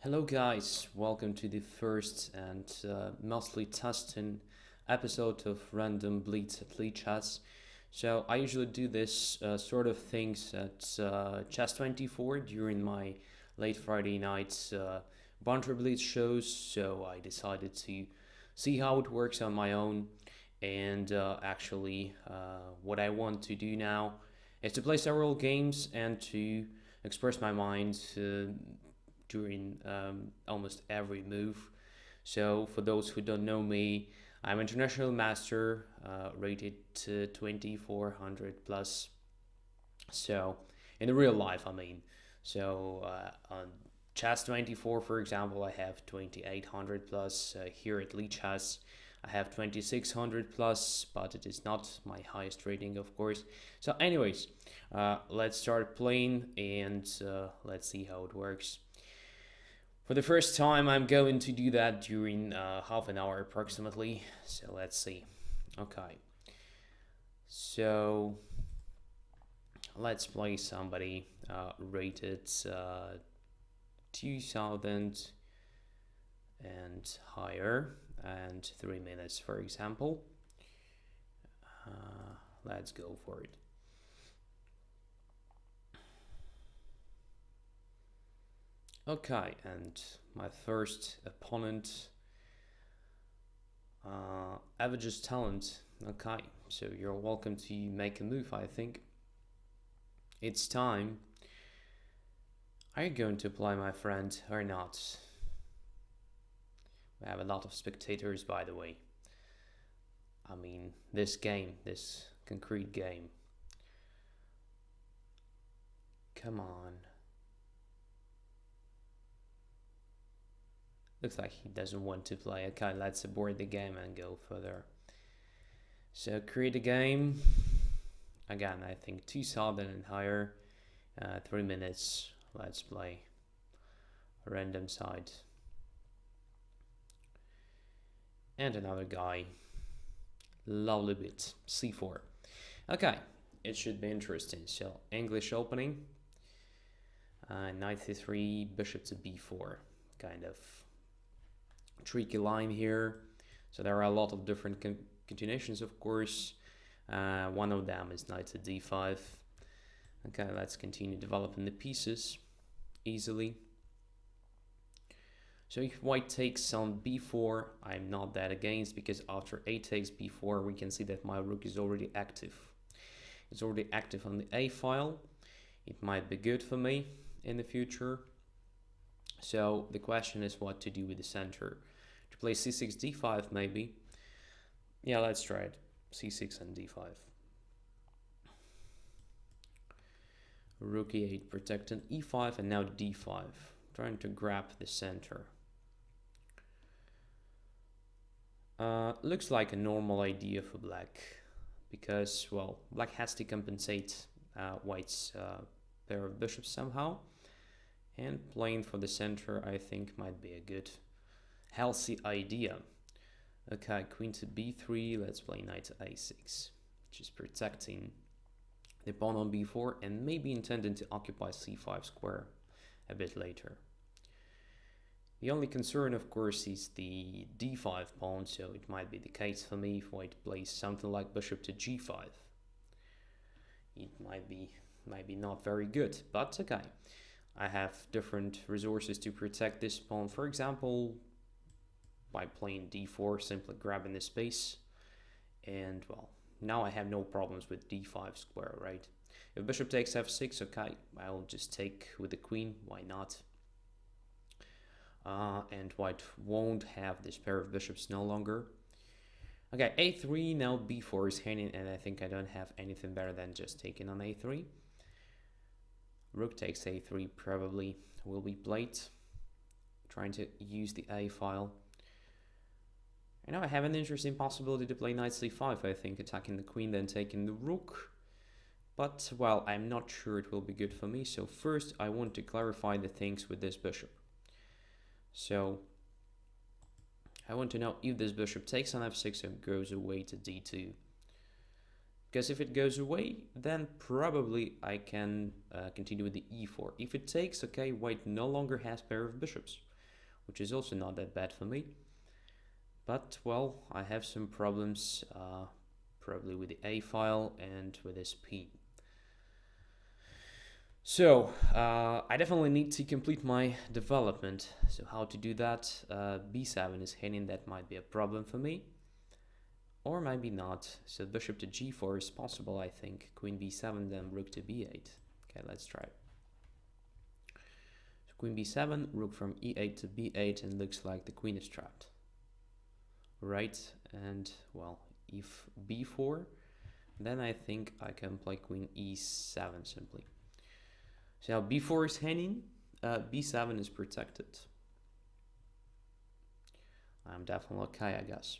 Hello, guys. Welcome to the first and mostly testing episode of Random Blitz at Lead Chats. So, I usually do this sort of things at Chess 24 during my late Friday nights Banter Blitz shows. So, I decided to see how it works on my own. And what I want to do now is to play several games and to express my mind during almost every move. So, for those who don't know me, I'm international master, rated to 2400 plus. So, in the real life, I mean. So, on Chess 24, for example, I have 2800 plus. Here at Lee Chess, I have 2600 plus, but it is not my highest rating, of course. So, anyways, let's start playing and let's see how it works. For the first time, I'm going to do that during half an hour approximately. So let's see. Okay. So let's play somebody rated 2000 and higher and 3 minutes, for example. Let's go for it. Okay, and my first opponent, averages talent. Okay, so you're welcome to make a move, I think. It's time. Are you going to play, my friend, or not? We have a lot of spectators, by the way. I mean, this concrete game. Come on. Looks like he doesn't want to play. Okay, let's abort the game and go further. So create a game. Again, I think 2000 and higher. 3 minutes. Let's play. Random side. And another guy. Lovely bit. C4. Okay, it should be interesting. So English opening. Knight c3, bishop to b4. Kind of tricky line here. So there are a lot of different continuations, of course. One of them is knight to d5. Okay, let's continue developing the pieces easily. So if white takes on b4, I'm not that against, because after a takes b4, we can see that my rook is already active. It's already active on the a file. It might be good for me in the future. So the question is what to do with the center. To play c6, d5 maybe. Yeah, let's try it. c6 and d5. Rook e8 protecting e5 and now d5. Trying to grab the center. Looks like a normal idea for black. Because, well, black has to compensate white's pair of bishops somehow. And playing for the center, I think, might be a good, healthy idea. Okay, queen to b3, let's play knight to a6, which is protecting the pawn on b4 and maybe intending to occupy c5 square a bit later. The only concern, of course, is the d5 pawn, so it might be the case for me if white plays something like bishop to g5. It might be not very good, but okay. I have different resources to protect this pawn. For example, by playing d4, simply grabbing the space. And, well, now I have no problems with d5 square, right? If bishop takes f6, okay, I'll just take with the queen. Why not? And white won't have this pair of bishops no longer. Okay, a3, now b4 is hanging, and I think I don't have anything better than just taking on a3. Rook takes a3 probably will be played. Trying to use the a file. And now I have an interesting possibility to play knight c5, I think, attacking the queen, then taking the rook. But, well, I'm not sure it will be good for me. So first I want to clarify the things with this bishop. So I want to know if this bishop takes on f6 and goes away to d2. Because if it goes away, then probably I can continue with the e4. If it takes, okay, white no longer has pair of bishops. which is also not that bad for me. But, well, I have some problems, probably with the A file and with this P. So, I definitely need to complete my development. So how to do that? B7 is hidden, that might be a problem for me. Or maybe not. So bishop to g4 is possible, I think. Queen b7, then rook to b8. Okay, let's try. So queen b7, rook from e8 to b8, and looks like the queen is trapped. Right, and well, if b4, then I think I can play queen e7 simply. So now b4 is hanging, b7 is protected. I'm definitely okay, I guess.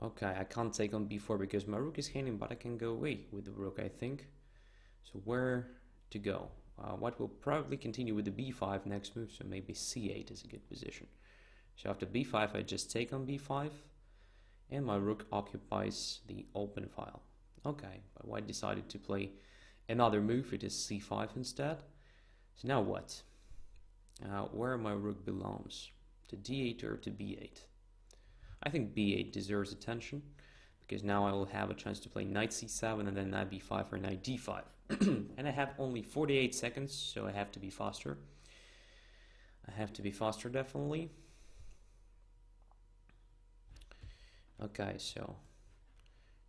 Okay, I can't take on b4 because my rook is hanging, but I can go away with the rook, I think. So where to go? What will probably continue with the b5 next move, so maybe c8 is a good position. So after b5, I just take on b5, and my rook occupies the open file. Okay, but white decided to play another move, it is c5 instead. So now what? Where my rook belongs, to d8 or to b8? I think b8 deserves attention, because now I will have a chance to play knight c7 and then knight b5 or knight d5. And I have only 48 seconds, so I have to be faster. Definitely. Okay, so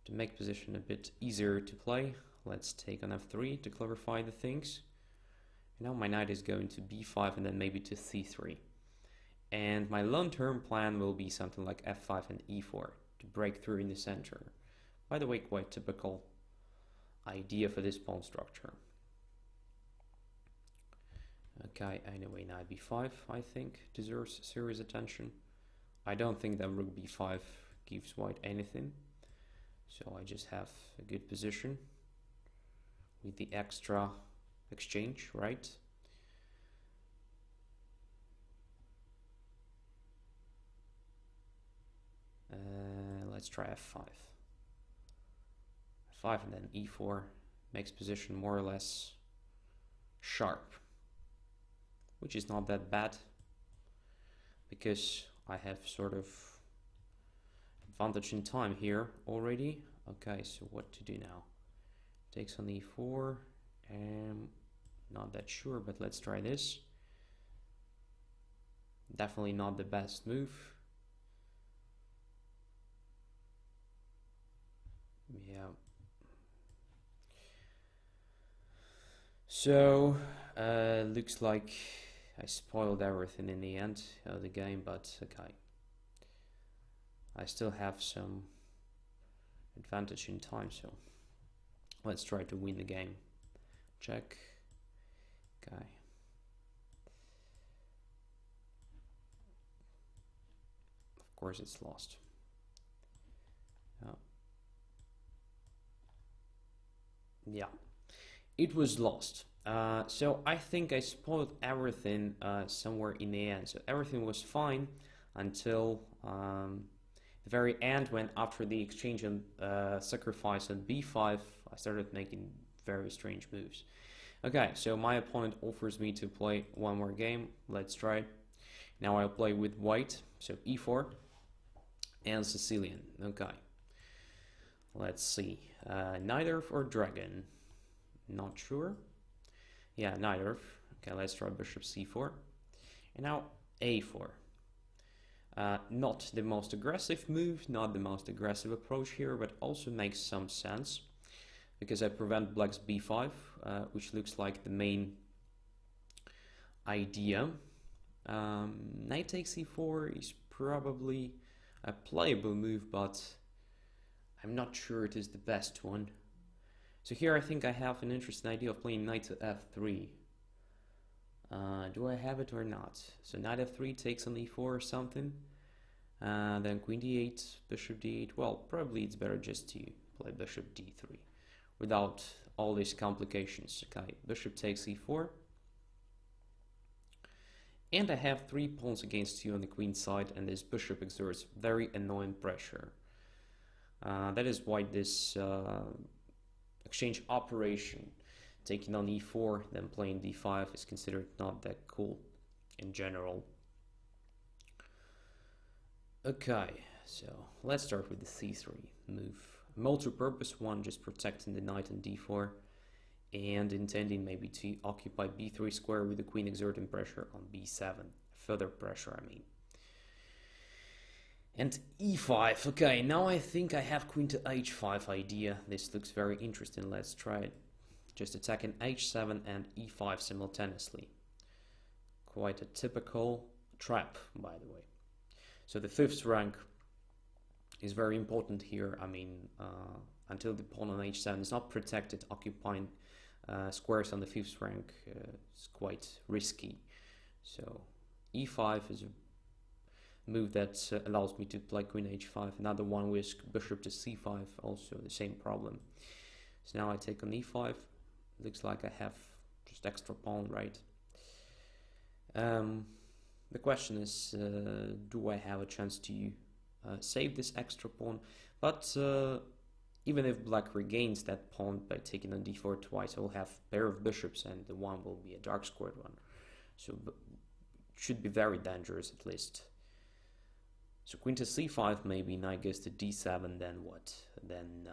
to make position a bit easier to play, let's take on f3 to clarify the things. Now my knight is going to b5 and then maybe to c3. And my long-term plan will be something like f5 and e4 to break through in the center. By the way, quite typical idea for this pawn structure. Okay, anyway, knight b5 I think deserves serious attention. I don't think that rook b5 gives white anything, so I just have a good position with the extra exchange, right? Let's try f5. f5 and then e4 makes position more or less sharp, which is not that bad because I have sort of advantage in time here already. Okay, so what to do now? Takes on e4, and not that sure, but let's try this. Definitely not the best move. Yeah. So, looks like I spoiled everything in the end of the game, but okay. I still have some advantage in time, so let's try to win the game. Check. Okay. Of course it's lost. Yeah, it was lost. So I think I spoiled everything somewhere in the end. So everything was fine until the very end, when after the exchange and sacrifice on b5, I started making very strange moves. Okay, so my opponent offers me to play one more game. Let's try. Now I'll play with white, so e4 and Sicilian. Okay. Let's see. Neither or dragon? Not sure. Yeah, neither. Okay, let's try bishop c4. And now a4. Not the most aggressive move, not the most aggressive approach here, but also makes some sense because I prevent black's b5, which looks like the main idea. Knight takes e4 is probably a playable move, but I'm not sure it is the best one. So here I think I have an interesting idea of playing knight to f3. Do I have it or not? So knight f3 takes on e4 or something. Then queen d8, bishop d8. Well, probably it's better just to play bishop d3 without all these complications. Okay, bishop takes e4. And I have 3 pawns against 2 on the queen side, and this bishop exerts very annoying pressure. That is why this exchange operation, taking on e4, then playing d5, is considered not that cool. in general. Okay, so let's start with the c3 move. Multi-purpose one, just protecting the knight on d4 and intending maybe to occupy b3 square with the queen exerting pressure on b7. Further pressure, I mean. And e5. Okay, now I think I have queen to h5 idea. This looks very interesting. Let's try it. Just attacking h7 and e5 simultaneously. Quite a typical trap, by the way. So the fifth rank is very important here. I mean, until the pawn on h7 is not protected, occupying squares on the fifth rank is quite risky. So e5 is a move that allows me to play queen h5. Another one with bishop to c5, also the same problem. So now I take on e5. Looks like I have just extra pawn, right? The question is, do I have a chance to save this extra pawn? But even if black regains that pawn by taking on d4 twice, I will have a pair of bishops and the one will be a dark squared one. So it should be very dangerous at least. So queen to c5 maybe, knight goes to d7, then what? Then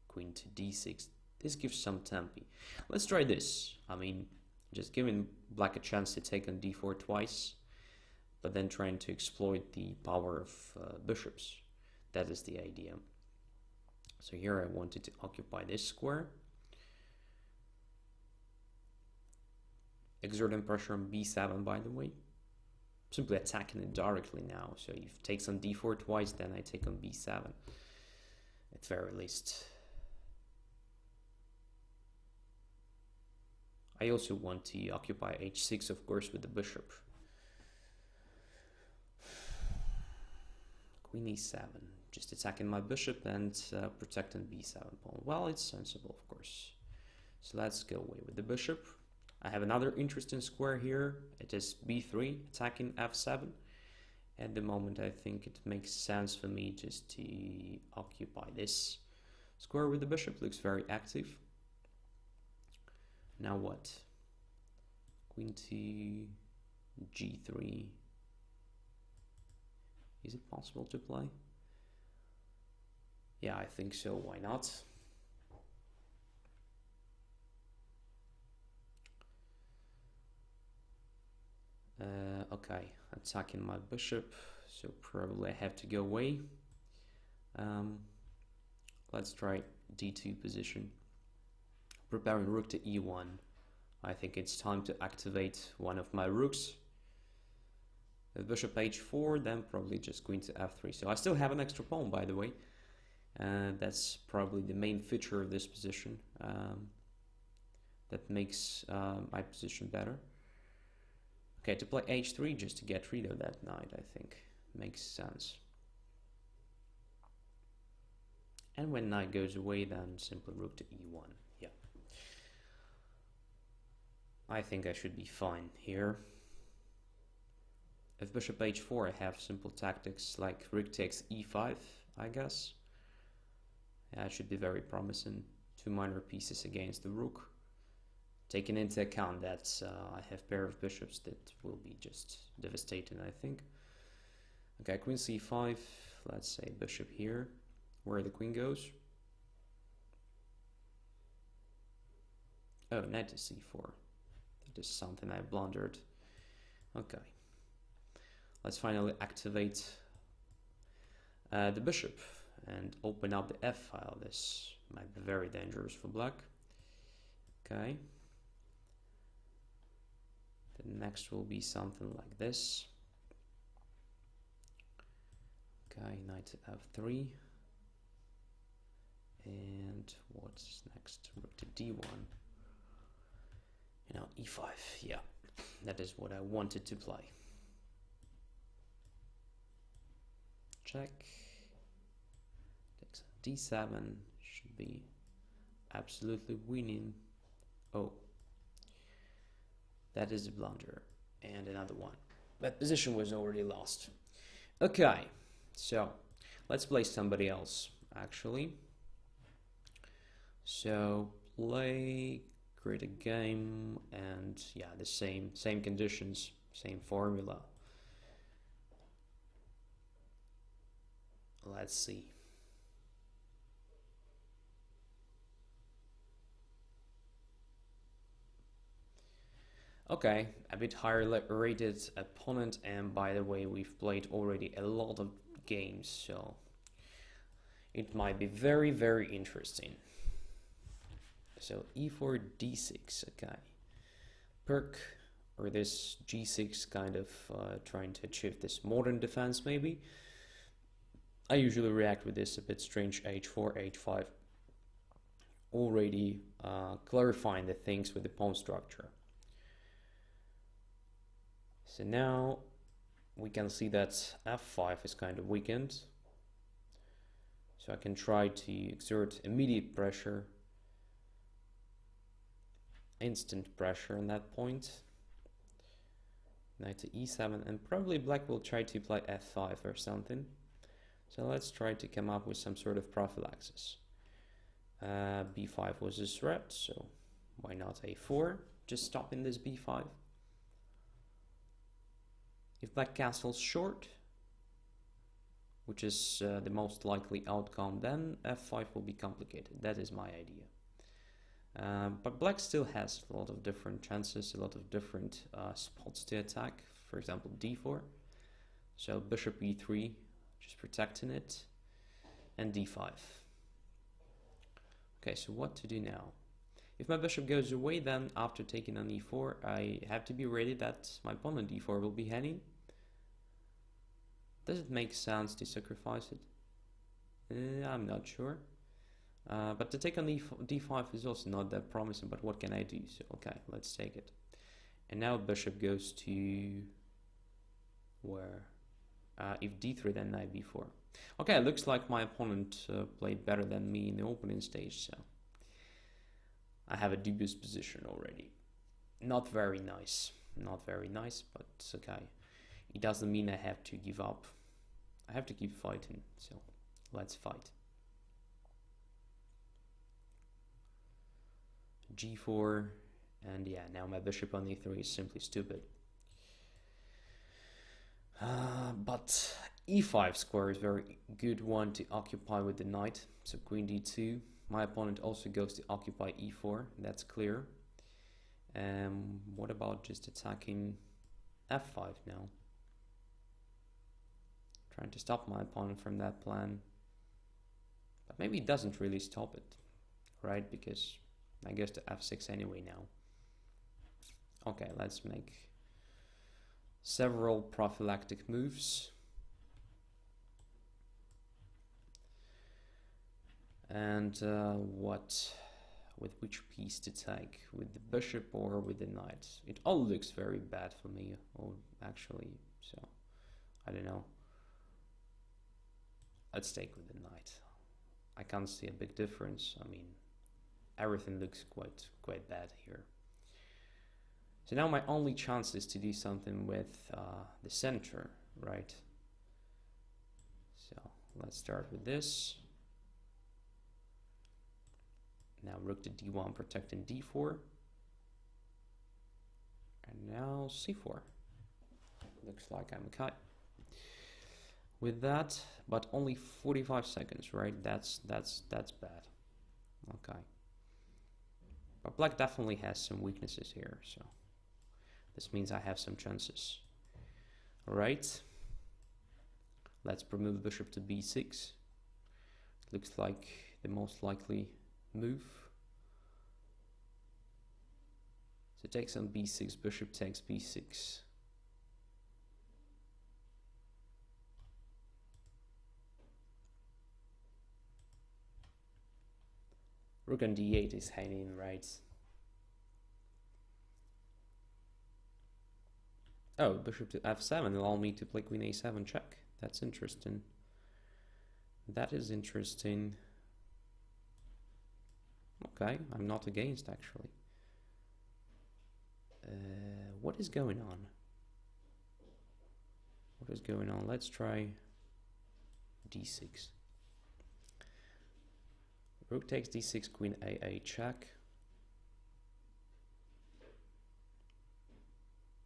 queen to d6. This gives some tempi. Let's try this. I mean, just giving black a chance to take on d4 twice, but then trying to exploit the power of bishops. That is the idea. So here I wanted to occupy this square. Exerting pressure on b7, by the way. Simply attacking it directly now. So if it takes on d4 twice, then I take on b7 at very least. I also want to occupy h6, of course, with the bishop. Queen e7, just attacking my bishop and protecting b7 pawn. Well, it's sensible, of course. So let's go away with the bishop. I have another interesting square here. It is b3, attacking f7. At the moment, I think it makes sense for me just to occupy this square with the bishop. Looks very active. Now what? Queen to g3. Is it possible to play? Yeah, I think so. Why not? Okay, attacking my bishop, so probably I have to go away. Let's try d2 position. Preparing rook to e1. I think it's time to activate one of my rooks. With bishop h4, then probably just queen to f3. So I still have an extra pawn, by the way. That's probably the main feature of this position that makes my position better. Okay, to play h3 just to get rid of that knight, I think makes sense. And when knight goes away, then simply rook to e1. Yeah. I think I should be fine here. If bishop h4, I have simple tactics like rook takes e5, I guess. Yeah, it should be very promising. Two minor pieces against the rook. Taking into account that I have a pair of bishops that will be just devastating, I think. Okay, queen c5, let's say bishop here, where the queen goes. Oh, knight to c4. That is something I blundered. Okay. Let's finally activate the bishop and open up the f file. This might be very dangerous for black. Okay. The next will be something like this. Okay, knight to f3. And what's next? Rook to d1. You know, e5. Yeah, that is what I wanted to play. Check. Takes d7. Should be absolutely winning. Oh. That is a blunder. And another one. That position was already lost. Okay, so let's play somebody else, actually. So play create a game, and yeah, the same conditions, same formula. Let's see. Okay, a bit higher rated opponent, and by the way, we've played already a lot of games, so it might be very, very interesting. So e4, d6, okay. Perk, or this g6 kind of trying to achieve this modern defense maybe. I usually react with this a bit strange h4, h5. Already clarifying the things with the pawn structure. So now we can see that f5 is kind of weakened. So I can try to exert immediate pressure, instant pressure on that point. Knight to e7, and probably black will try to play f5 or something. So let's try to come up with some sort of prophylaxis. b5 was a threat, so why not a4? Just stopping this b5. If black castles short, which is the most likely outcome, then f5 will be complicated. That is my idea. But black still has a lot of different chances, a lot of different spots to attack. For example, d4. So bishop e3, just protecting it, and d5. Okay, so what to do now? If my bishop goes away, then after taking on e4, I have to be ready that my pawn on d4 will be hanging. Does it make sense to sacrifice it? I'm not sure. But to take on d5 is also not that promising, but what can I do? So, okay, let's take it. And now bishop goes to where? If d3, then knight b4. Okay, it looks like my opponent played better than me in the opening stage, so I have a dubious position already. Not very nice. Not very nice, but it's okay. It doesn't mean I have to give up. I have to keep fighting, so let's fight. g4, and yeah, now my bishop on e3 is simply stupid. But e5 square is a very good one to occupy with the knight, so queen d2. My opponent also goes to occupy e4, that's clear. What about just attacking f5 now? Trying to stop my opponent from that plan. But maybe it doesn't really stop it, right? Because I guess to f6 anyway now. Okay, let's make several prophylactic moves. And with which piece to take? With the bishop or with the knight? It all looks very bad for me, or actually, so I don't know. Let's take with the knight. I can't see a big difference. I mean, everything looks quite bad here. So now my only chance is to do something with the center, right? So let's start with this. Now rook to d1 protecting d4. And now c4. Looks like I'm cut with that, but only 45 seconds, right? That's bad. Okay. But black definitely has some weaknesses here, so this means I have some chances. All right. Let's move bishop to b6. Looks like the most likely move. So takes on b6, bishop takes b6. Rook on d8 is hanging, right? Oh, bishop to f7 allow me to play queen a7 check. That's interesting. That is interesting. Okay, I'm not against actually. What is going on? What is going on? Let's try d6. Rook takes d6, queen a8 check.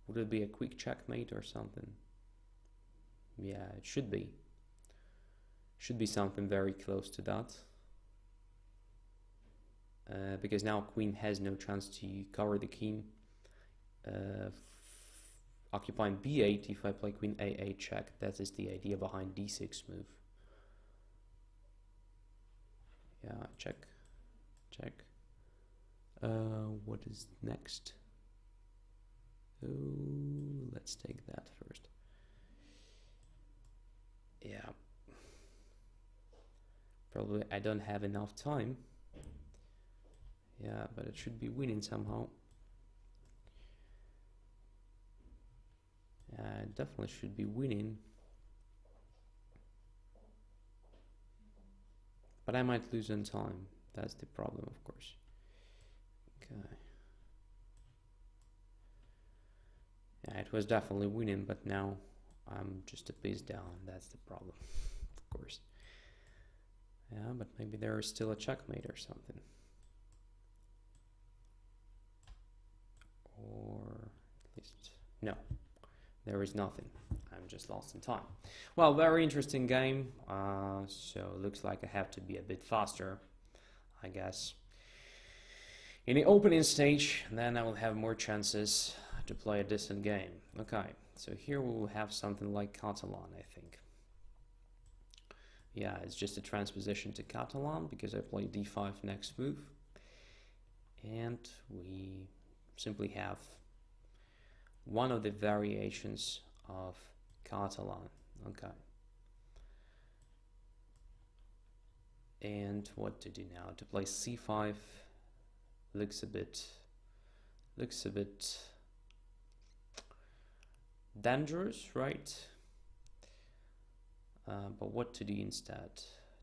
Would it be a quick checkmate or something? Yeah, it should be. Should be something very close to that. Because now queen has no chance to cover the king. Occupying b8, if I play queen a8 check, that is the idea behind d6 move. Yeah, check. What is next? Oh, let's take that first. Yeah. Probably I don't have enough time. Yeah, but it should be winning somehow. It definitely should be winning. But I might lose on time. That's the problem, of course. Okay. Yeah, it was definitely winning, but now I'm just a piece down. That's the problem, of course. Yeah, but maybe there is still a checkmate or something. Or at least, no, there is nothing. I'm just lost in time. Well, very interesting game. So it looks like I have to be a bit faster, I guess. In the opening stage, then I will have more chances to play a decent game. Okay, so here we will have something like Catalan, I think. Yeah, it's just a transposition to Catalan because I play d5 next move. And we simply have one of the variations of Catalan. Okay. And what to do now? To play c5 looks a bit dangerous, right? But what to do instead?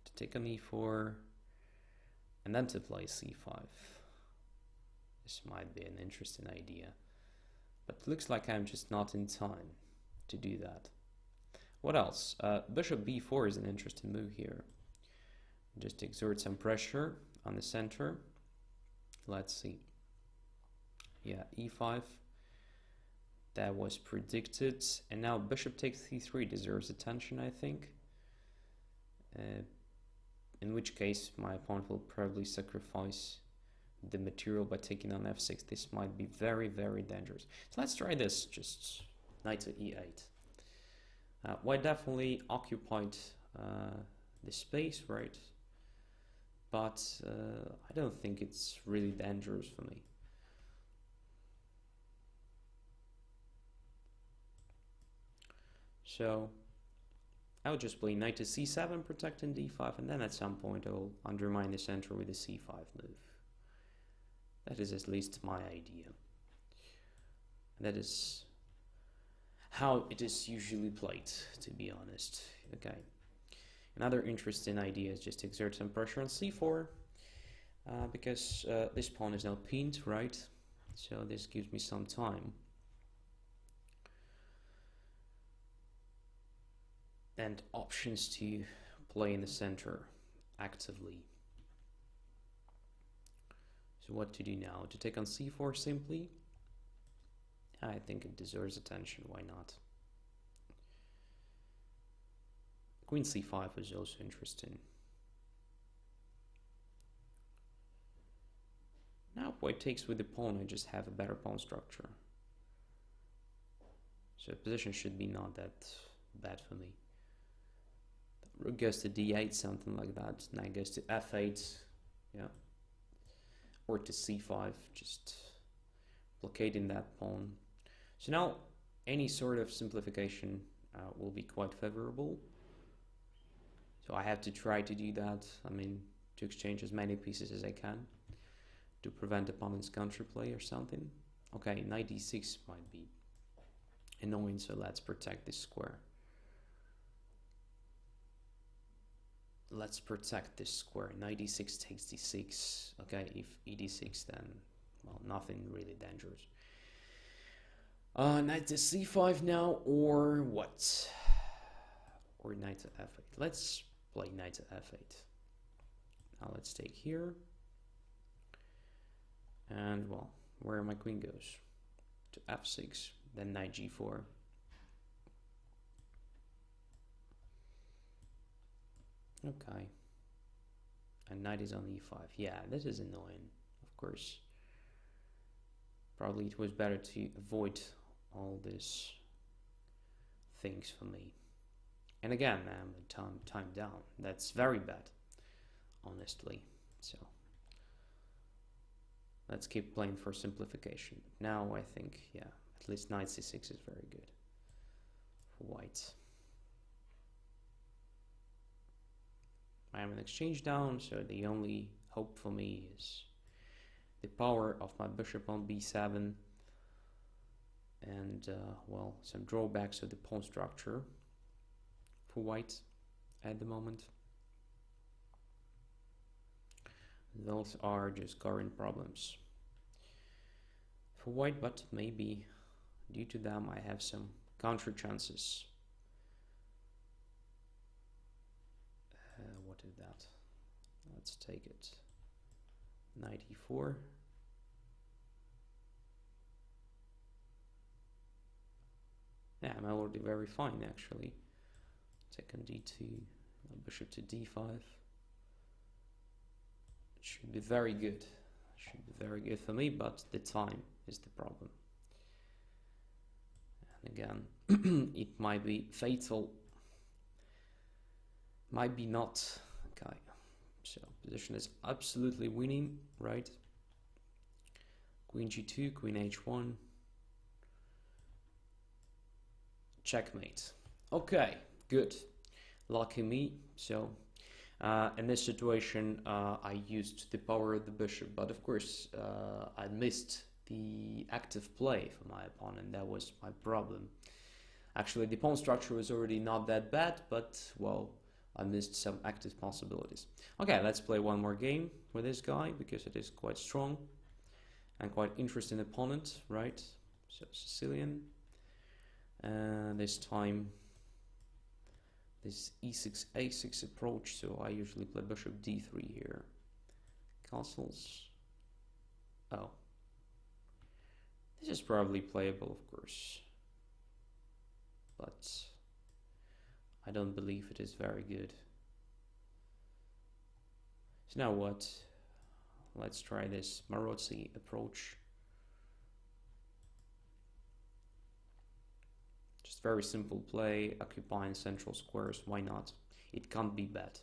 To take on e4 and then to play c5. This might be an interesting idea, but it looks like I'm just not in time to do that. What else? Bishop b4 is an interesting move here. Just exert some pressure on the center. Let's see. Yeah, e5. That was predicted. And now bishop takes c3 deserves attention, I think. In which case, my opponent will probably sacrifice the material by taking on f6. This might be very, very dangerous. So let's try this. Just knight to e8. White definitely occupied the space, right? But I don't think it's really dangerous for me. So I'll just play knight to c7, protecting d5, and then at some point I'll undermine the center with a c5 move. That is at least my idea. That is how it is usually played, to be honest. Okay. Another interesting idea is just exert some pressure on c4, because this pawn is now pinned, right? So this gives me some time. And options to play in the center actively. So what to do now? To take on c4 simply? I think it deserves attention, why not? Queen c5 is also interesting. Now if white takes with the pawn, I just have a better pawn structure. So the position should be not that bad for me. Rook goes to d8, something like that. Knight goes to f8, yeah. Or to c5, just blockading that pawn. So now any sort of simplification will be quite favorable. So I have to try to do that. I mean, to exchange as many pieces as I can to prevent opponent's counterplay or something. Okay, knight d6 might be annoying, so let's protect this square. Let's protect this square. Knight d6 takes d6. Okay, if e d6, then, well, nothing really dangerous. Knight to c5 now, or what? Or knight to f8. Let's play knight to f8. Now let's take here. And, well, where my queen goes? To f6. Then knight g4. Okay. And knight is on e5. Yeah, this is annoying, of course. Probably it was better to avoid all these things for me. And again, time down. That's very bad, honestly. So let's keep playing for simplification. Now I think, yeah, at least knight c6 is very good for white. I am an exchange down, so the only hope for me is the power of my bishop on b7 and, well, some drawbacks of the pawn structure for white at the moment. Those are just current problems for white, but maybe due to them I have some counter chances. What is that? Let's take it. Knight e4. Yeah, I'm already very fine actually. Second d2, bishop to d5. It should be very good. Should be very good for me, but the time is the problem. And again, it might be fatal, might be not. Okay, so position is absolutely winning, right? Queen g2, queen h1. Checkmate. Okay, good. Lucky me. So in this situation, I used the power of the bishop, but of course I missed the active play for my opponent. That was my problem. Actually, the pawn structure was already not that bad, but well, I missed some active possibilities. Okay, let's play one more game with this guy because it is quite strong and quite interesting opponent, right? So Sicilian. This time, this e6 a6 approach. So I usually play bishop d3 here. Castles. Oh, this is probably playable, of course, but I don't believe it is very good. So now what? Let's try this Maroczy approach. Just very simple play, occupying central squares. Why not? It can't be bad.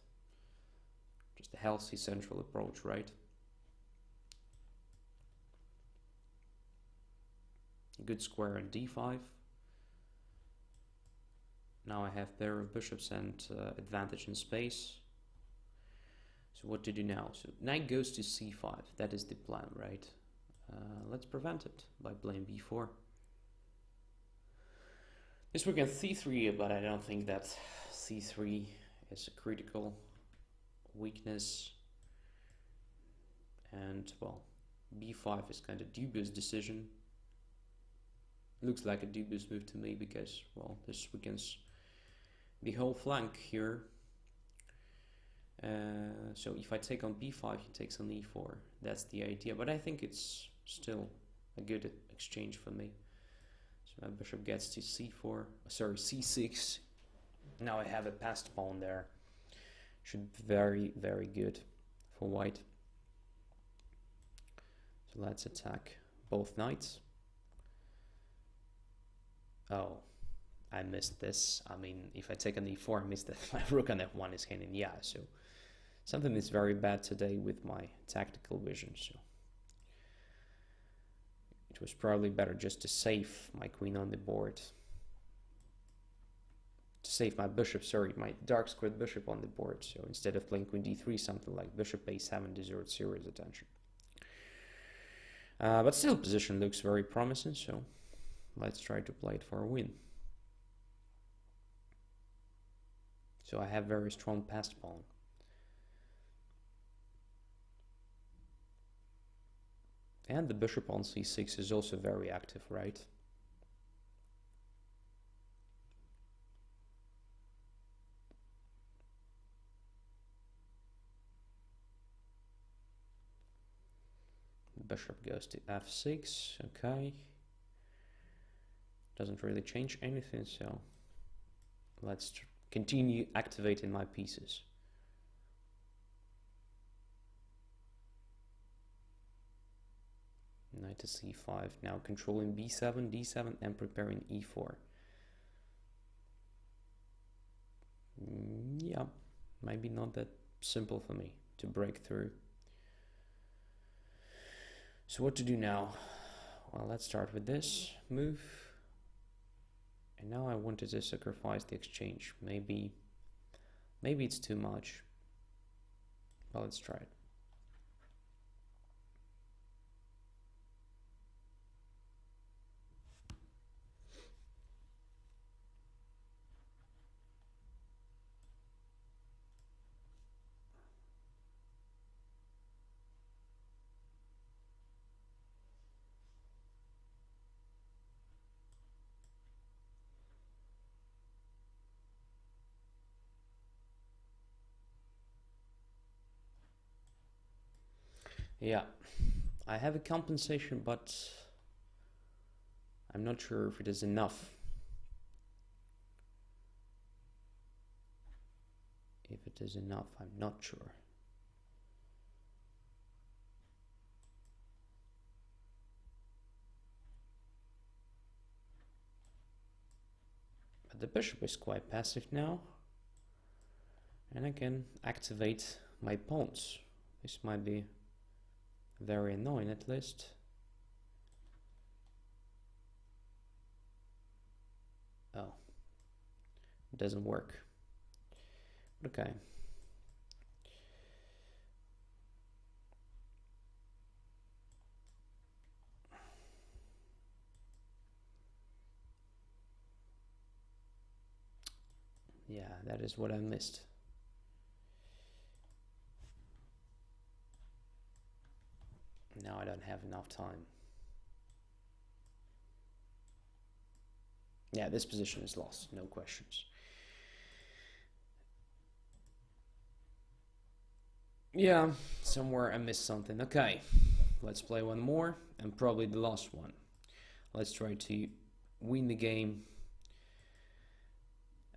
Just a healthy central approach, right? A good square in d5. Now I have pair of bishops and advantage in space. So what to do now? So knight goes to c5. That is the plan, right? Let's prevent it by playing b4. This we can c3, but I don't think that c3 is a critical weakness. And well, b5 is kind of dubious decision. Looks like a dubious move to me because, well, this weakens the whole flank here. So if I take on b5, he takes on e4. That's the idea, but I think it's still a good exchange for me. So my bishop gets to c4, sorry, c6. Now I have a passed pawn there. Should be very, very good for white. So let's attack both knights. Oh, I missed this. I mean, if I take an e4, I missed that. My rook on f1 is hanging. Yeah, so something is very bad today with my tactical vision. So it was probably better just to save my queen on the board. To save my bishop, sorry, my dark squared bishop on the board. So instead of playing queen d3, something like bishop a7 deserves serious attention. But still, position looks very promising, so let's try to play it for a win. So I have very strong passed pawn. And the bishop on c6 is also very active, right? Bishop goes to f6, okay. Doesn't really change anything, so let's continue activating my pieces. Knight to c5, now controlling b7, d7, and preparing e4. Yeah, maybe not that simple for me to break through. So what to do now? Well, let's start with this move. And now I wanted to sacrifice the exchange. Maybe it's too much. Well, let's try it. Yeah, I have a compensation, but I'm not sure if it is enough. If it is enough, I'm not sure. But the bishop is quite passive now. And I can activate my pawns. This might be very annoying at least. Oh, it doesn't work. Okay. Yeah, that is what I missed. Now I don't have enough time. Yeah, this position is lost, no questions. Yeah, somewhere I missed something. Okay, let's play one more, and probably the last one. Let's try to win the game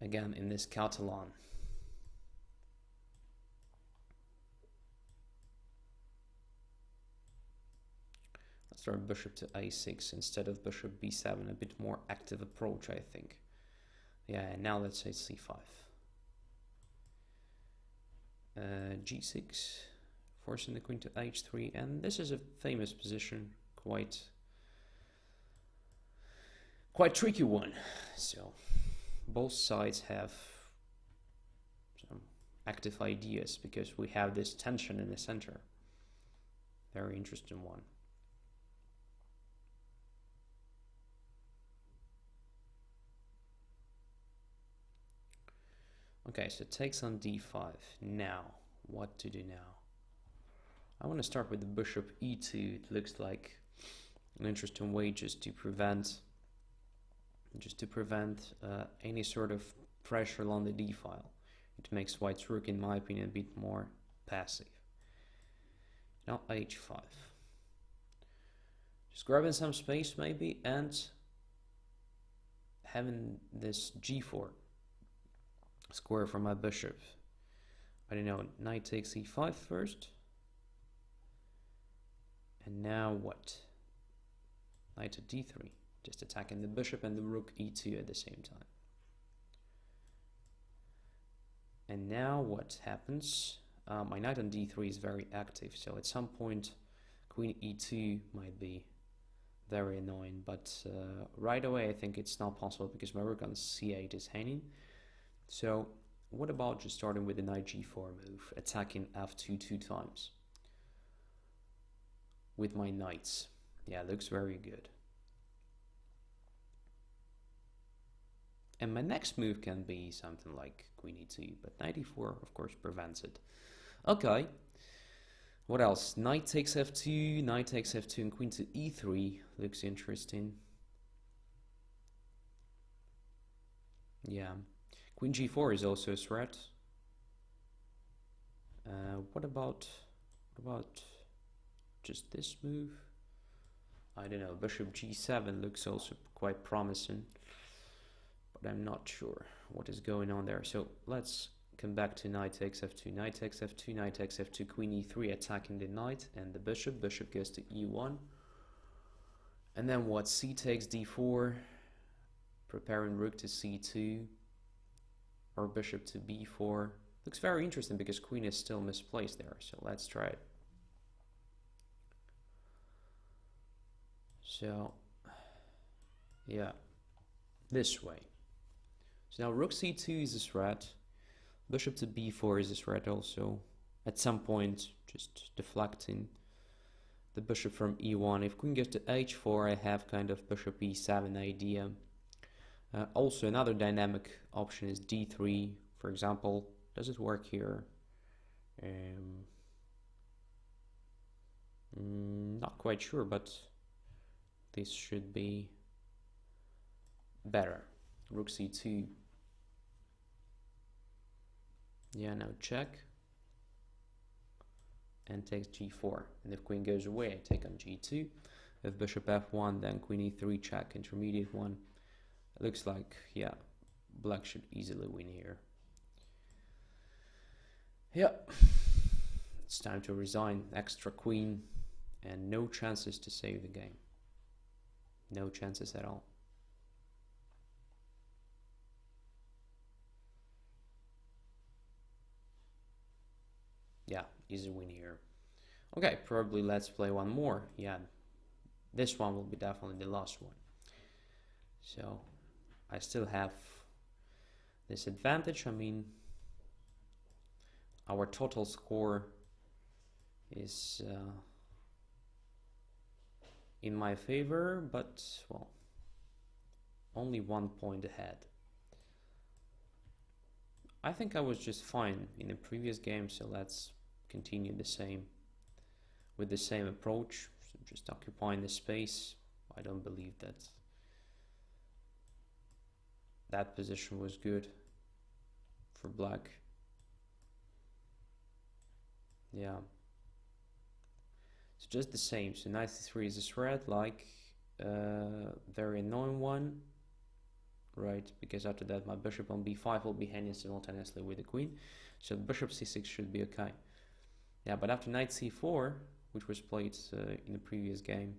again in this Catalan. Let's start bishop to a6 instead of bishop b7, a bit more active approach, I think. Yeah, and now let's say c5. G6, forcing the queen to h3, and this is a famous position, quite tricky one. So both sides have some active ideas because we have this tension in the center. Very interesting one. Okay, so it takes on d5. Now, what to do now? I want to start with the bishop e2. It looks like an interesting way just to prevent any sort of pressure on the d file. It makes white's rook, in my opinion, a bit more passive. Now h5. Just grabbing some space maybe and having this g4 square for my bishop. I don't know, knight takes e5 first. And now what? Knight to d3. Just attacking the bishop and the rook e2 at the same time. And now what happens? My knight on d3 is very active, so at some point queen e2 might be very annoying, but right away I think it's not possible because my rook on c8 is hanging. So what about just starting with the knight g4 move, attacking f2 two times with my knights? Yeah, looks very good. And my next move can be something like queen e2, but knight e4 of course prevents it. Okay, what else? Knight takes f2, knight takes f2, and queen to e3 looks interesting. Yeah, queen g4 is also a threat. What about just this move? I don't know, bishop g7 looks also quite promising, but I'm not sure what is going on there. So let's come back to knight takes f2, knight takes f2, knight takes f2, queen e3, attacking the knight and the bishop. Bishop goes to e1. And then what? C takes d4, preparing rook to c2, or bishop to b4. Looks very interesting because queen is still misplaced there, so let's try it. So, yeah, this way. So now rook c2 is a threat, bishop to b4 is a threat also. At some point, just deflecting the bishop from e1. If queen goes to h4, I have kind of bishop e7 idea. Also, another dynamic option is d3, for example. Does it work here? Not quite sure, but this should be better. Rook c2. Yeah, now check. And takes g4. And if queen goes away, I take on g2. If bishop f1, then queen e3 check, intermediate one. It looks like, yeah, black should easily win here. Yeah, it's time to resign. Extra queen and no chances to save the game. No chances at all. Yeah, easy win here. Okay, probably let's play one more. Yeah, this one will be definitely the last one. So I still have this advantage. I mean, our total score is in my favor, but well, only 1 point ahead. I think I was just fine in the previous game, so let's continue the same with the same approach. So just occupying the space. I don't believe that that position was good for black. Yeah. So just the same. So knight c3 is a threat, like very annoying one. Right, because after that my bishop on b5 will be hanging simultaneously with the queen. So bishop c6 should be okay. Yeah, but after knight c4, which was played in the previous game,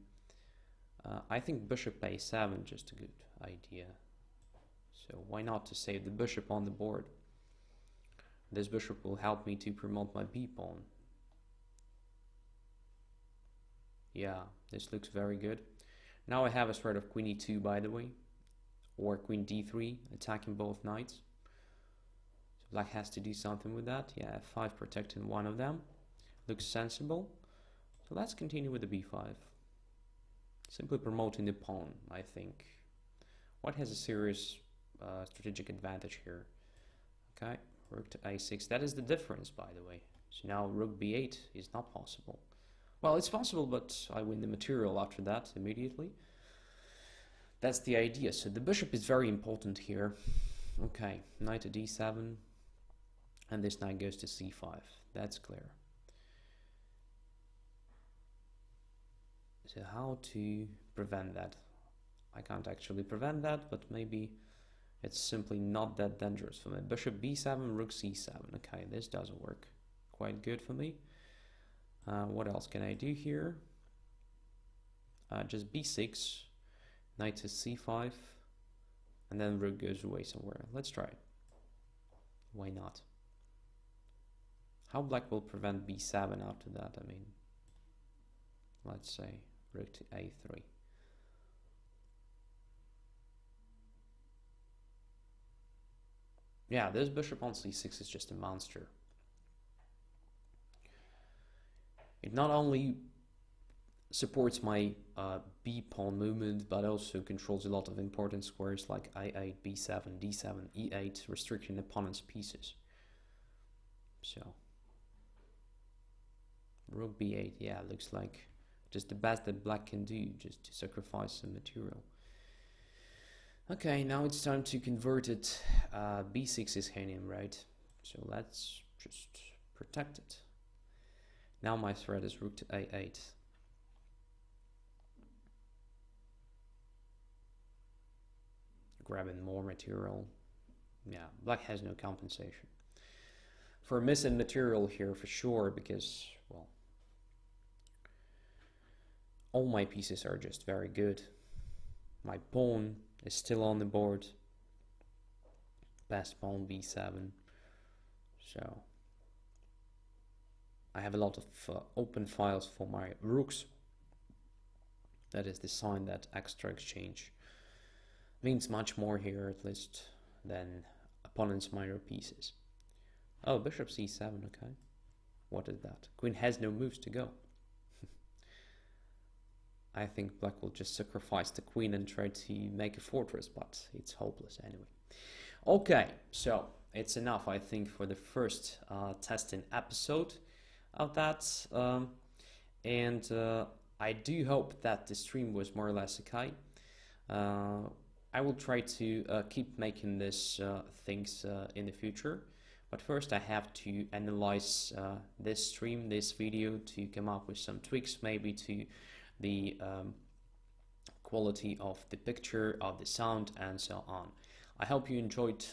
I think bishop a7 just a good idea. So why not to save the bishop on the board? This bishop will help me to promote my b pawn. Yeah, this looks very good. Now I have a threat of queen e2, by the way, or queen d3, attacking both knights. So black has to do something with that. Yeah, f5 protecting one of them. Looks sensible. So let's continue with the b5. Simply promoting the pawn, I think. White has a serious strategic advantage here. Okay, rook to a6. That is the difference, by the way. So now rook b8 is not possible. Well, it's possible, but I win the material after that immediately. That's the idea. So the bishop is very important here. Okay, knight to d7, and this knight goes to c5. That's clear. So how to prevent that? I can't actually prevent that, but maybe it's simply not that dangerous for me. Bishop b7, rook c7. Okay, this doesn't work quite good for me. What else can I do here? Just b6. Knight to c5, and then rook goes away somewhere. Let's try it. Why not? How black will prevent b7 after that? I mean, let's say rook to a3. Yeah, this bishop on c6 is just a monster. It not only supports my b pawn movement, but also controls a lot of important squares like a8, b7, d7, e8, restricting opponent's pieces. So rook b8, yeah, looks like just the best that black can do, just to sacrifice some material. Okay, now it's time to convert it. b6 is hanging, right? So let's just protect it. Now my threat is rook to a8. grabbing more material. Yeah, black has no compensation for missing material here for sure, because, well, all my pieces are just very good. My pawn is still on the board. Passed pawn b7. So I have a lot of open files for my rooks. That is the sign that extra exchange means much more here, at least, than opponent's minor pieces. Oh, bishop c7, okay. What is that? Queen has no moves to go. I think black will just sacrifice the queen and try to make a fortress, but it's hopeless anyway. Okay, so it's enough, I think, for the first testing episode of that. And I do hope that the stream was more or less okay. I will try to keep making this things in the future. But first I have to analyze this stream, this video, to come up with some tweaks maybe to the quality of the picture, of the sound, and so on. I hope you enjoyed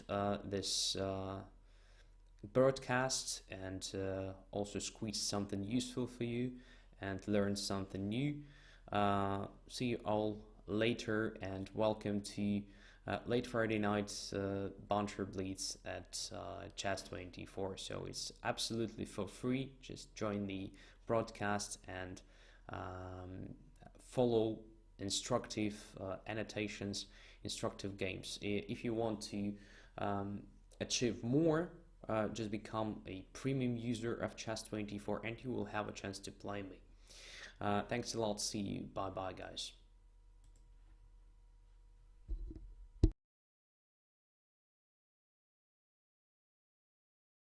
this broadcast and also squeezed something useful for you and learned something new. See you all later, and welcome to late Friday night Banter Blitz at Chess24. So it's absolutely for free. Just join the broadcast and follow instructive annotations, instructive games. If you want to achieve more, just become a premium user of Chess24 and you will have a chance to play me. Thanks a lot. See you. Bye bye, guys.